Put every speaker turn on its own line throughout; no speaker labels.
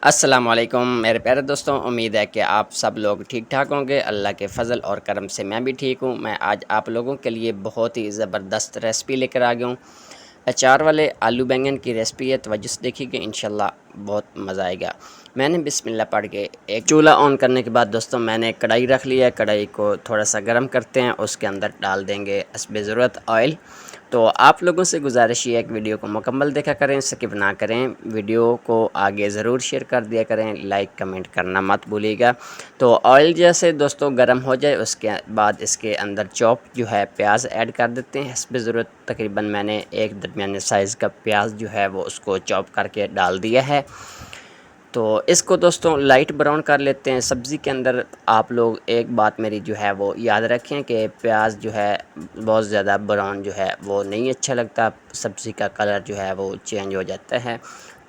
अस्सलाम वालेकुम मेरे प्यारे दोस्तों, उम्मीद है कि आप सब लोग ठीक ठाक होंगे। अल्लाह के फ़ज़ल और करम से मैं भी ठीक हूँ। मैं आज आप लोगों के लिए बहुत ही ज़बरदस्त रेसिपी लेकर आ गया हूँ। अचार वाले आलू बैंगन की रेसिपी है, तवज्जो से देखिएगा, इंशाल्लाह बहुत मज़ा आएगा। मैंने बिस्मिल्लाह पढ़ के एक चूल्हा ऑन करने के बाद दोस्तों मैंने कढ़ाई रख लिया है। कढ़ाई को थोड़ा सा गर्म करते हैं, उसके अंदर डाल देंगे हस्बे ज़रूरत ऑयल। तो आप लोगों से गुजारिश ये है कि वीडियो को मुकम्मल देखा करें, स्किप ना करें। वीडियो को आगे ज़रूर शेयर कर दिया करें, लाइक कमेंट करना मत भूलिएगा। तो ऑयल जैसे दोस्तों गर्म हो जाए, उसके बाद इसके अंदर चॉप जो है प्याज ऐड कर देते हैं हस्बे ज़रूरत। तकरीबन मैंने एक दरमियाने साइज़ का प्याज जो है वो उसको चॉप करके डाल दिया है। तो इसको दोस्तों लाइट ब्राउन कर लेते हैं। सब्ज़ी के अंदर आप लोग एक बात मेरी जो है वो याद रखें कि प्याज जो है बहुत ज़्यादा ब्राउन जो है वो नहीं अच्छा लगता, सब्ज़ी का कलर जो है वो चेंज हो जाता है।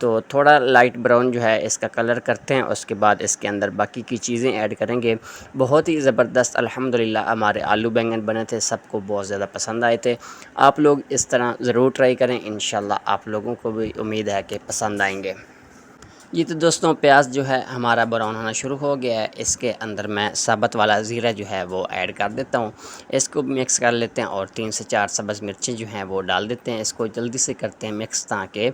तो थोड़ा लाइट ब्राउन जो है इसका कलर करते हैं, उसके बाद इसके अंदर बाकी की चीज़ें ऐड करेंगे। बहुत ही ज़बरदस्त अल्हम्दुलिल्लाह हमारे आलू बैंगन बने थे, सबको बहुत ज़्यादा पसंद आए थे। आप लोग इस तरह ज़रूर ट्राई करें, इंशाल्लाह आप लोगों को भी उम्मीद है कि पसंद आएंगे। ये तो दोस्तों प्याज जो है हमारा ब्राउन होना शुरू हो गया है। इसके अंदर मैं साबुत वाला ज़ीरा जो है वो ऐड कर देता हूँ। इसको मिक्स कर लेते हैं और 3 से 4 सब्ज़ मिर्चें जो हैं वो डाल देते हैं। इसको जल्दी से करते हैं मिक्स, ताकि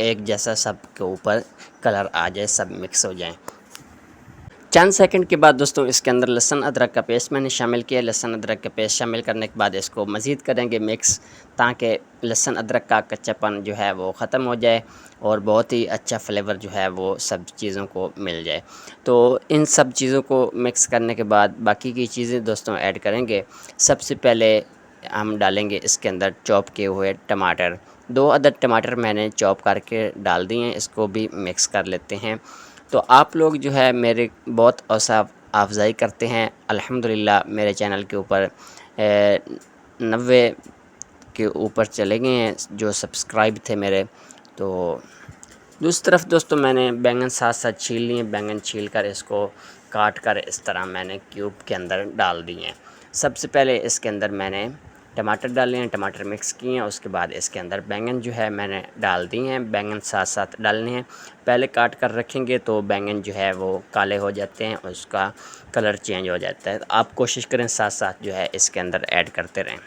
एक जैसा सब के ऊपर कलर आ जाए, सब मिक्स हो जाएँ। चंद सेकंड के बाद दोस्तों इसके अंदर लहसुन अदरक का पेस्ट मैंने शामिल किया। लहसुन अदरक का पेस्ट शामिल करने के बाद इसको मज़ीद करेंगे मिक्स, ताकि लहसुन अदरक का कच्चापन जो है वो ख़त्म हो जाए और बहुत ही अच्छा फ्लेवर जो है वो सब चीज़ों को मिल जाए। तो इन सब चीज़ों को मिक्स करने के बाद बाकी की चीज़ें दोस्तों ऐड करेंगे। सबसे पहले हम डालेंगे इसके अंदर चॉप किए हुए टमाटर। 2 अदद टमाटर मैंने चॉप करके डाल दिए हैं, इसको भी मिक्स कर लेते हैं। तो आप लोग जो है मेरे बहुत हौसला अफ़ज़ाई करते हैं। अल्हम्दुलिल्लाह मेरे चैनल के ऊपर 90 के ऊपर चले गए हैं जो सब्सक्राइब थे मेरे। तो दूसरी तरफ दोस्तों मैंने बैंगन साथ साथ छील लिए। बैंगन छील कर इसको काट कर इस तरह मैंने क्यूब के अंदर डाल दिए हैं। सबसे पहले इसके अंदर मैंने टमाटर डाले हैं, टमाटर मिक्स किए हैं। उसके बाद इसके अंदर बैंगन जो है मैंने डाल दिए हैं। बैंगन साथ साथ डालने हैं, पहले काट कर रखेंगे तो बैंगन जो है वो काले हो जाते हैं, उसका कलर चेंज हो जाता है। तो आप कोशिश करें साथ साथ जो है इसके अंदर ऐड करते रहें।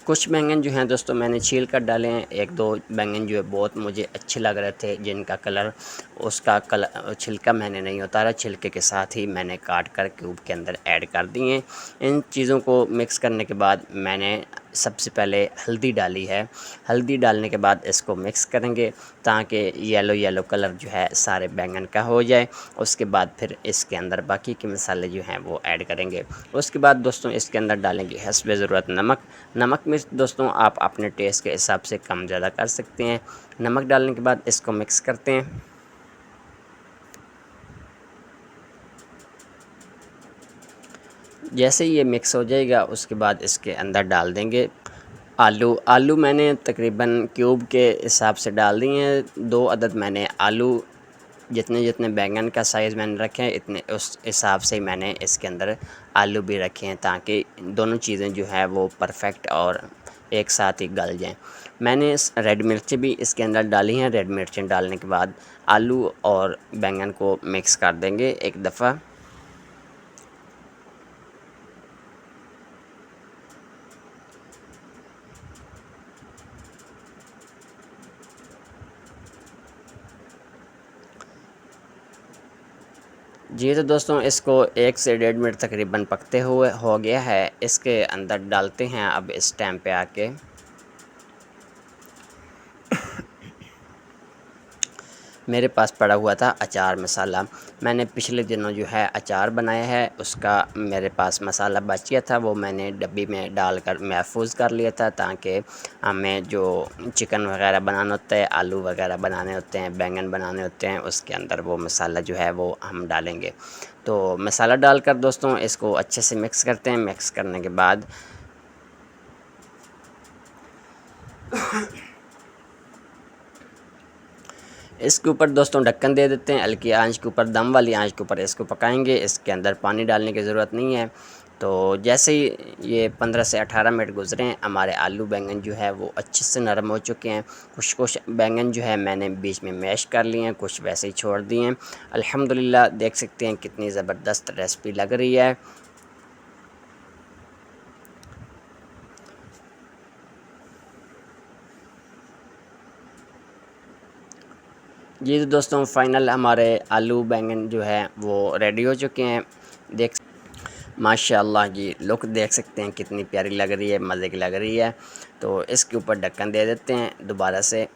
कुछ बैंगन जो हैं दोस्तों मैंने छील कर डाले हैं। 1-2 बैंगन जो है बहुत मुझे अच्छे लग रहे थे, जिनका कलर उसका कलर छिलका मैंने नहीं उतारा, छिलके के साथ ही मैंने काट कर क्यूब के अंदर ऐड कर दिए। इन चीज़ों को मिक्स करने के बाद मैंने सबसे पहले हल्दी डाली है। हल्दी डालने के बाद इसको मिक्स करेंगे, ताकि येलो येलो कलर जो है सारे बैंगन का हो जाए। उसके बाद फिर इसके अंदर बाकी के मसाले जो हैं वो ऐड करेंगे। उसके बाद दोस्तों इसके अंदर डालेंगे हस्बे ज़रूरत नमक। नमक मिर्च दोस्तों आप अपने टेस्ट के हिसाब से कम ज़्यादा कर सकते हैं। नमक डालने के बाद इसको मिक्स करते हैं। जैसे ये मिक्स हो जाएगा उसके बाद इसके अंदर डाल देंगे आलू। आलू मैंने तकरीबन क्यूब के हिसाब से डाल दिए हैं। 2 अदद मैंने आलू, जितने जितने बैंगन का साइज़ मैंने रखे हैं इतने उस हिसाब से मैंने इसके अंदर आलू भी रखे हैं, ताकि दोनों चीज़ें जो है वो परफेक्ट और एक साथ ही गल जाएं। मैंने इस रेड मिर्ची भी इसके अंदर डाली हैं। रेड मिर्चें डालने के बाद आलू और बैंगन को मिक्स कर देंगे एक दफ़ा। जी तो दोस्तों इसको 1 से 1.5 मिनट तकरीबन पकते हुए हो गया है। इसके अंदर डालते हैं अब इस टाइम पे आके मेरे पास पड़ा हुआ था अचार मसाला। मैंने पिछले दिनों जो है अचार बनाया है, उसका मेरे पास मसाला बच गया था, वो मैंने डब्बी में डालकर महफूज कर लिया था, ताकि हमें जो चिकन वगैरह बनाना होता है, आलू वगैरह बनाने होते हैं, बैंगन बनाने होते हैं, उसके अंदर वो मसाला जो है वो हम डालेंगे। तो मसाला डालकर दोस्तों इसको अच्छे से मिक्स करते हैं। मिक्स करने के बाद इसके ऊपर दोस्तों ढक्कन दे देते हैं। हल्की आंच के ऊपर, दम वाली आंच के ऊपर इसको पकाएंगे। इसके अंदर पानी डालने की ज़रूरत नहीं है। तो जैसे ही ये 15 से 18 मिनट गुज़रे हैं, हमारे आलू बैंगन जो है वो अच्छे से नरम हो चुके हैं। कुछ बैंगन जो है मैंने बीच में मैश कर लिए हैं, कुछ वैसे ही छोड़ दिए हैं। अल्हम्दुलिल्लाह देख सकते हैं कितनी ज़बरदस्त रेसिपी लग रही है। जी तो दोस्तों फ़ाइनल हमारे आलू बैंगन जो है वो रेडी हो चुके हैं। देख माशाअल्लाह जी, लुक देख सकते हैं कितनी प्यारी लग रही है, मज़े की लग रही है। तो इसके ऊपर ढक्कन दे देते हैं दोबारा से।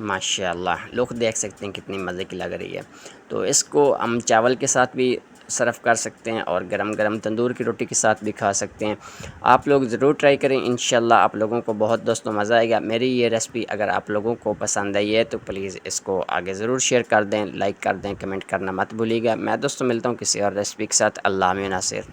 माशाअल्लाह लुक देख सकते हैं कितनी मज़े की लग रही है। तो इसको हम चावल के साथ भी सर्व कर सकते हैं और गरम गरम तंदूर की रोटी के साथ भी खा सकते हैं। आप लोग ज़रूर ट्राई करें, इंशाल्लाह आप लोगों को बहुत दोस्तों मज़ा आएगा। मेरी ये रेसिपी अगर आप लोगों को पसंद आई है तो प्लीज़ इसको आगे ज़रूर शेयर कर दें, लाइक कर दें, कमेंट करना मत भूलिएगा। मैं दोस्तों मिलता हूँ किसी और रेसिपी के साथ। अल्लाह में नासिर।